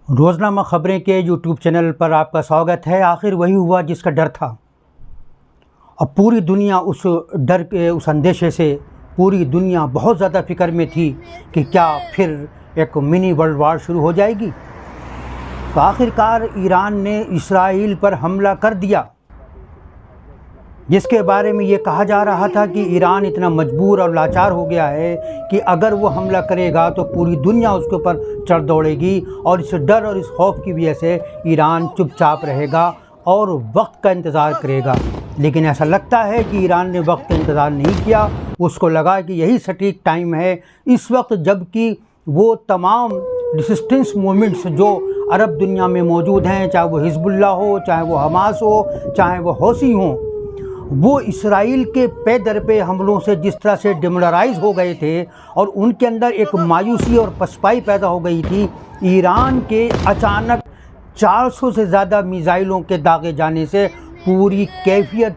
रोज़नामा ख़बरें के YouTube channel पर आपका स्वागत है। आखिर वही हुआ जिसका डर था। अब पूरी दुनिया उस डर के उस अंदेशे से पूरी दुनिया बहुत ज़्यादा फ़िक्र में थी कि क्या फिर एक मिनी वर्ल्ड वार शुरू हो जाएगी। तो आखिरकार ईरान ने इसराइल पर हमला कर दिया, जिसके बारे में ये कहा जा रहा था कि ईरान इतना मजबूर और लाचार हो गया है कि अगर वो हमला करेगा तो पूरी दुनिया उसके ऊपर चढ़ दौड़ेगी, और इस डर और इस खौफ की वजह से ईरान चुपचाप रहेगा और वक्त का इंतज़ार करेगा। लेकिन ऐसा लगता है कि ईरान ने वक्त का इंतज़ार नहीं किया। उसको लगा कि यही सटीक टाइम है इस वक्त, जबकि वो तमाम रेसिस्टेंस मूवमेंट्स जो अरब दुनिया में मौजूद हैं, चाहे वो हिजबुल्लाह हो, चाहे वो हमास हो, चाहे वो हौसी हों, वो इसराइल के पे दर पे हमलों से जिस तरह से डिमोरलाइज हो गए थे और उनके अंदर एक मायूसी और पछताई पैदा हो गई थी। ईरान के अचानक 400 से ज़्यादा मिसाइलों के दागे जाने से पूरी कैफियत,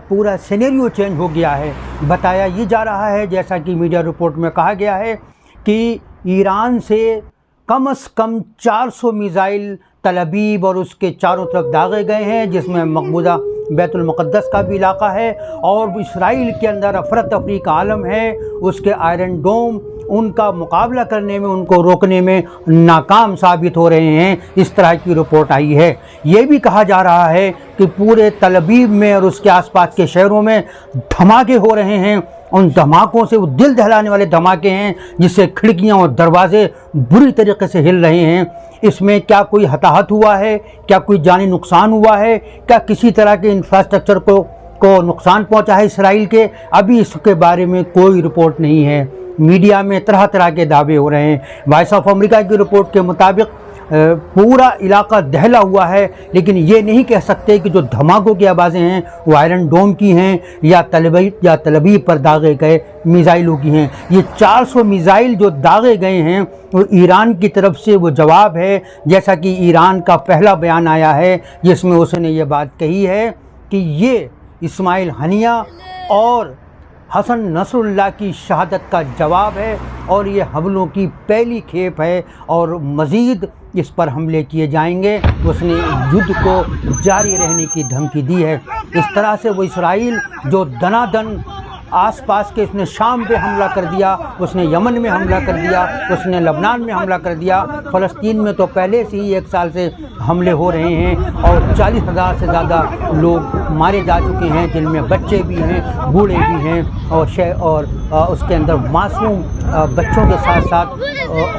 पूरा सिनेरियो चेंज हो गया है। बताया ये जा रहा है, जैसा कि मीडिया रिपोर्ट में कहा गया है, कि ईरान से कम से कम 400 मिसाइल तल अबीब और उसके चारों तरफ दागे गए हैं, जिसमें मकबूजा बैतुल मुक़द्दस का भी इलाका है, और इसराइल के अंदर अफरा तफरी का आलम है। उसके आयरन डोम उनका मुकाबला करने में, उनको रोकने में नाकाम साबित हो रहे हैं। इस तरह की रिपोर्ट आई है। ये भी कहा जा रहा है कि पूरे तल अबीब में और उसके आसपास के शहरों में धमाके हो रहे हैं। उन धमाकों से वो दिल दहलाने वाले धमाके हैं जिससे खिड़कियां और दरवाजे बुरी तरीके से हिल रहे हैं। इसमें क्या कोई हताहत हुआ है, क्या कोई जानी नुकसान हुआ है, क्या किसी तरह के इंफ्रास्ट्रक्चर को नुकसान पहुंचा है इसराइल के, अभी इसके बारे में कोई रिपोर्ट नहीं है। मीडिया में तरह तरह के दावे हो रहे हैं। वॉइस ऑफ अमेरिका की रिपोर्ट के मुताबिक पूरा इलाका दहला हुआ है, लेकिन ये नहीं कह सकते कि जो धमाकों की आवाज़ें हैं वो आयरन डोम की हैं या तल अबीब पर दागे गए मिसाइलों की हैं। ये 400 मिसाइल जो दागे गए हैं वो ईरान की तरफ से वो जवाब है, जैसा कि ईरान का पहला बयान आया है जिसमें उसने ये बात कही है कि ये इस्माइल हनिया और हसन नसरुल्लाह की शहादत का जवाब है और ये हमलों की पहली खेप है और मज़ीद इस पर हमले किए जाएंगे। उसने युद्ध को जारी रहने की धमकी दी है। इस तरह से वो इसराइल जो दनादन आसपास के, उसने शाम पे हमला कर दिया, उसने यमन में हमला कर दिया, उसने लबनान में हमला कर दिया, फ़लस्तीन में तो पहले से ही 1 साल से हमले हो रहे हैं और 40,000 से ज़्यादा लोग मारे जा चुके हैं, जिनमें बच्चे भी हैं, बूढ़े भी हैं और उसके अंदर मासूम बच्चों के साथ साथ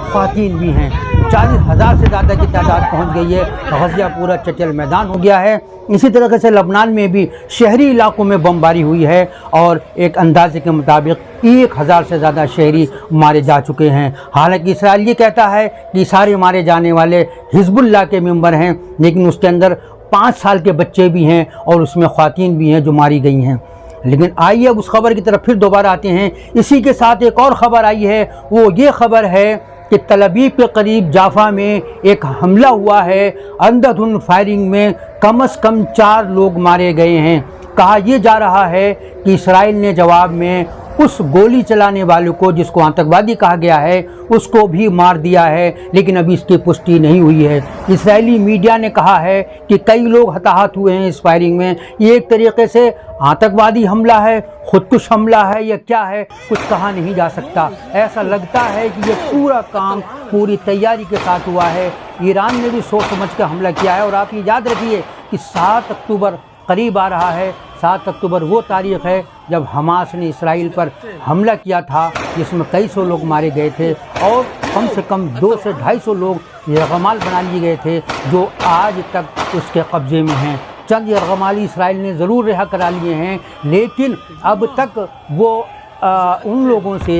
ख़वातीन भी हैं। 40,000 से ज़्यादा की तादाद पहुँच गई है। गज़ा पूरा चचल मैदान हो गया है। इसी तरीके से लबनान में भी शहरी इलाकों में बमबारी हुई है और एक अंदाजे के मुताबिक 1,000 से ज़्यादा शहरी मारे जा चुके हैं। हालांकि इसराइल ये कहता है कि सारे मारे जाने वाले हिजबुल्लाह के मेंबर हैं, लेकिन उसके अंदर 5 साल के बच्चे भी हैं और उसमें ख़वातीन भी हैं जो मारी गई हैं। लेकिन आइए अब उस खबर की तरफ फिर दोबारा आते हैं। इसी के साथ एक और ख़बर आई है। वो ये खबर है कि तल अबीब के करीब जाफा में एक हमला हुआ है। अंधाधुंध फायरिंग में कम से कम 4 लोग मारे गए हैं। कहा यह जा रहा है कि इसराइल ने जवाब में उस गोली चलाने वाले को, जिसको आतंकवादी कहा गया है, उसको भी मार दिया है, लेकिन अभी इसकी पुष्टि नहीं हुई है। इस्राएली मीडिया ने कहा है कि कई लोग हताहत हुए हैं इस फायरिंग में। ये एक तरीके से आतंकवादी हमला है, खुदकुश हमला है या क्या है, कुछ कहा नहीं जा सकता। ऐसा लगता है कि ये पूरा काम पूरी तैयारी के साथ हुआ है। ईरान ने भी सोच समझ कर हमला किया है। और आप ये याद रखिए कि 7 अक्टूबर करीब आ रहा है। 7 अक्टूबर वो तारीख़ है जब हमास ने इसराइल पर हमला किया था, जिसमें कई सौ लोग मारे गए थे और कम से कम 200 से 250 लोग यरगमाल बना लिए गए थे, जो आज तक उसके कब्ज़े में हैं। चंद यरगमाली इसराइल ने ज़रूर रिहा करा लिए हैं, लेकिन अब तक वो उन लोगों से,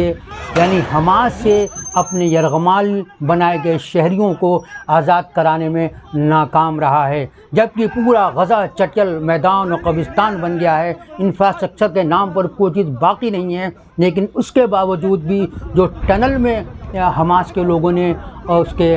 यानी हमास से, अपने यरगमाल बनाए गए शहरियों को आज़ाद कराने में नाकाम रहा है। जबकि पूरा गज़ा चचल मैदान और कब्रिस्तान बन गया है। इंफ्रास्ट्रक्चर के नाम पर कोई चीज़ बाकी नहीं है, लेकिन उसके बावजूद भी जो टनल में हमास के लोगों ने उसके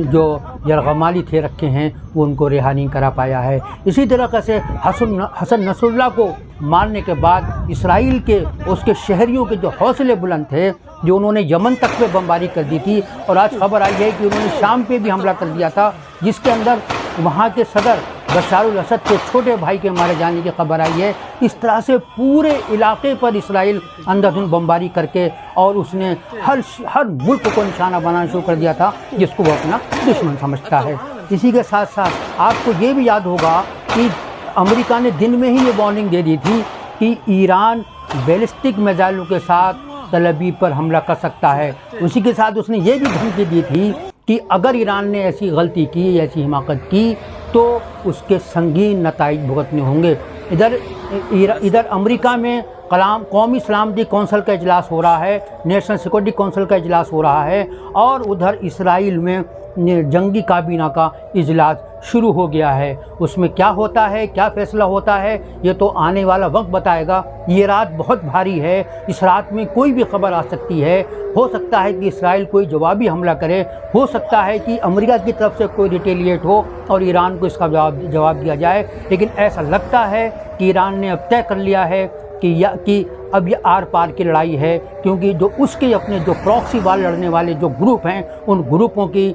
जो यरगमाली थे रखे हैं वो उनको रिहा नहीं करा पाया है। इसी तरीक़े से हसन नसरुल्लाह को मारने के बाद इसराइल के उसके शहरियों के जो हौसले बुलंद थे, जो उन्होंने यमन तक पे बमबारी कर दी थी, और आज खबर आई है कि उन्होंने शाम पे भी हमला कर दिया था, जिसके अंदर वहाँ के सदर बशारुल असद के छोटे भाई के मारे जाने की खबर आई है। इस तरह से पूरे इलाके पर इसराइल अंधाधुंध बमबारी करके और उसने हर मुल्क को निशाना बनाना शुरू कर दिया था जिसको वो अपना दुश्मन समझता है। इसी के साथ साथ आपको ये भी याद होगा कि अमेरिका ने दिन में ही ये वार्निंग दे दी थी कि ईरान बैलिस्टिक मिसाइलों के साथ तल अवीव पर हमला कर सकता है। उसी के साथ उसने ये भी धमकी दी थी कि अगर ईरान ने ऐसी गलती की, ऐसी हिमाकत की, तो उसके संगीन नताइज भुगतने होंगे। इधर अमेरिका में कौमी सलामती कौंसिल का इजलास हो रहा है, नेशनल सिक्योरिटी कौंसिल का इजलास हो रहा है, और उधर इसराइल में जंगी काबीना का इजलास शुरू हो गया है। उसमें क्या होता है, क्या फ़ैसला होता है, ये तो आने वाला वक्त बताएगा। ये रात बहुत भारी है, इस रात में कोई भी खबर आ सकती है। हो सकता है कि इसराइल कोई जवाबी हमला करे, हो सकता है कि अमेरिका की तरफ से कोई रिटेलिएट हो और ईरान को इसका जवाब दिया जाए। लेकिन ऐसा लगता है कि ईरान ने अब तय कर लिया है कि अब ये आर पार की लड़ाई है, क्योंकि जो उसके अपने जो प्रॉक्सी वार लड़ने वाले जो ग्रुप हैं, उन ग्रुपों के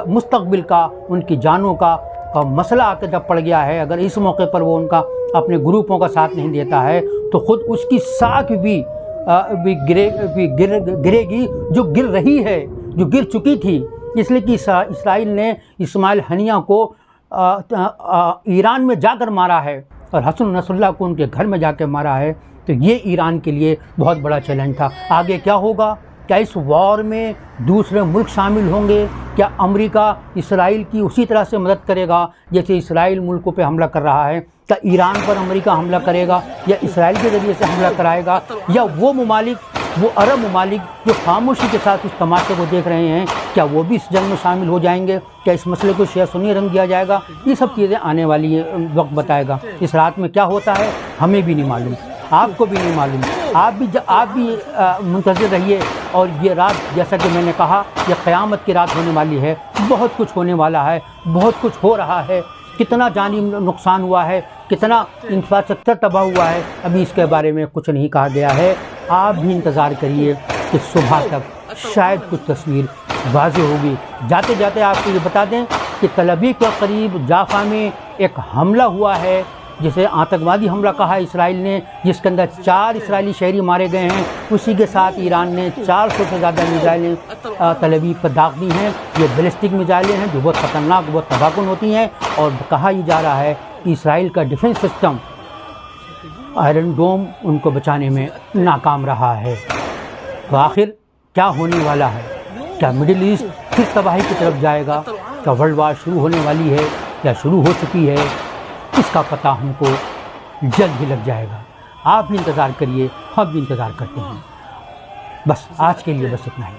मुस्तकबिल का, उनकी जानों का मसला आके जब पड़ गया है। अगर इस मौके पर वो उनका अपने ग्रुपों का साथ नहीं देता है तो ख़ुद उसकी साख भी गिरेगी, जो गिर रही है, जो गिर चुकी थी। इसलिए कि इसराइल ने इस्माइल हनिया को ईरान में जाकर मारा है और हसन नसरुल्लाह को उनके घर में जाकर मारा है। तो ये ईरान के लिए बहुत बड़ा चैलेंज था। आगे क्या होगा? क्या इस वॉर में दूसरे मुल्क शामिल होंगे? क्या अमेरिका इसराइल की उसी तरह से मदद करेगा जैसे इसराइल मुल्कों पे हमला कर रहा है? क्या ईरान पर अमेरिका हमला करेगा या इसराइल के ज़रिए से हमला कराएगा? या वो ममालिक, वो अरब ममालिक जो खामोशी के साथ इस तमाशे को देख रहे हैं, क्या वो भी इस जंग में शामिल हो जाएंगे? क्या इस मसले को शिया सुन्नी रंग दिया जाएगा? ये सब चीज़ें आने वाली वक्त बताएगा। इस रात में क्या होता है हमें भी नहीं मालूम, आपको भी नहीं मालूम। आप भी मुंतज़िर रहिए। और ये रात, जैसा कि मैंने कहा, ये क़यामत की रात होने वाली है। बहुत कुछ होने वाला है, बहुत कुछ हो रहा है। कितना जानी नुकसान हुआ है, कितना इंफ्रास्ट्रक्चर तबाह हुआ है, अभी इसके बारे में कुछ नहीं कहा गया है। आप भी इंतज़ार करिए कि सुबह तक शायद कुछ तस्वीर वाज़ेह होगी। जाते जाते आपको ये बता दें कि तल अवीव के करीब जाफा में एक हमला हुआ है, जिसे आतंकवादी हमला कहा है इसराइल ने, जिसके अंदर 4 इसराइली शहरी मारे गए हैं। उसी के साथ ईरान ने 400 से ज़्यादा मिसाइलें तल अवीव पर दाग दी हैं। ये बैलिस्टिक मिसाइलें हैं जो बहुत ख़तरनाक, बहुत तबाहकुन होती हैं। और कहा ही जा रहा है कि इसराइल का डिफेंस सिस्टम आयरन डोम उनको बचाने में नाकाम रहा है। तो आखिर क्या होने वाला है? क्या मिडिल ईस्ट फिर तबाही की तरफ जाएगा? क्या वर्ल्ड वार शुरू होने वाली है या शुरू हो चुकी है? इसका पता हमको जल्द ही लग जाएगा। आप भी इंतज़ार करिए, हम भी इंतज़ार करते हैं। बस आज के लिए बस इतना ही।